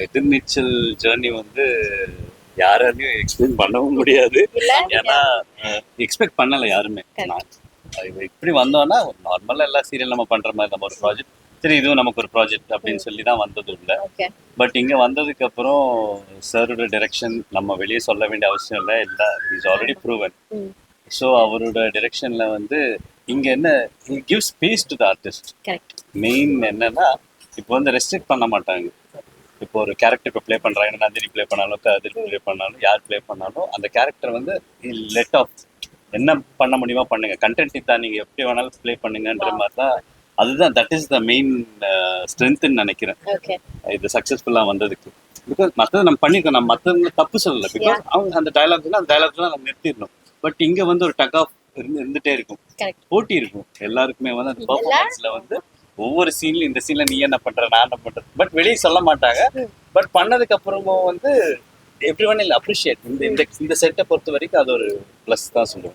எதிர்நீச்சல் journey வந்து யாராலையும் explain பண்ணவும் முடியாது. ஏன்னா எக்ஸ்பெக்ட் பண்ணல யாருமே. நான் இப்படி வந்தோம்னா நார்மலா எல்லா சீரியல் நம்ம பண்ற மாதிரி நம்ம ஒரு ப்ராஜெக்ட், சரி இதுவும் நமக்கு ஒரு ப்ராஜெக்ட் அப்படின்னு சொல்லி தான் வந்தது இல்லை. பட் இங்க வந்ததுக்கு அப்புறம் சாரோட டைரக்ஷன் நம்ம வெளியே சொல்ல வேண்டிய அவசியம் இல்லை, இஸ் ஆல்ரெடி ப்ரூவன். ஸோ அவரோட டைரக்ஷன்ல வந்து இங்க என்ன give space to the artist. Main என்னன்னா இப்போ வந்து ரெஸ்ட்ரிக்ட் பண்ண மாட்டாங்க. இப்போ ஒரு கேரக்டர் இப்போ ப்ளே பண்ணுறாங்க, நந்தினி ப்ளே பண்ணாலும் கதிர் ப்ளே பண்ணாலும் யார் ப்ளே பண்ணாலும் அந்த கேரக்டர் வந்து லெட் ஆஃப் என்ன பண்ண முடியுமோ பண்ணுங்க, கண்டென்ட் தான் நீங்கள் எப்படி வேணாலும் ப்ளே பண்ணுங்கன்ற மாதிரி தான். அதுதான் தட் இஸ் த மெயின் ஸ்ட்ரென்த்ன்னு நினைக்கிறேன் இது சக்ஸஸ்ஃபுல்லாக வந்ததுக்கு. பிகாஸ் மற்றது நம்ம பண்ணியிருக்கோம், நம்ம மற்ற தப்பு சொல்லலை. பிகாஸ் அவங்க அந்த டைலாக்னா அந்த டைலாக்லாம் நம்ம நிறுத்திடணும். பட் இங்கே வந்து ஒரு டக் ஆஃப் இருந்துகிட்டே இருக்கும், போட்டி இருக்கும் எல்லாருக்குமே. வந்து அந்த பர்ஃபார்மன்ஸில் வந்து ஒவ்வொரு சீன்லையும் இந்த சீன்ல நீ என்ன பண்ற நான் என்ன பண்றது பட் வெளியே சொல்ல மாட்டாங்க. பட் பண்ணதுக்கு அப்புறமும் வந்து எவ்ரி ஒன் இல்லை அப்ரிஷியேட். இந்த செட்டை பொறுத்த வரைக்கும் அது ஒரு ப்ளஸ் தான் சொல்லுவேன்.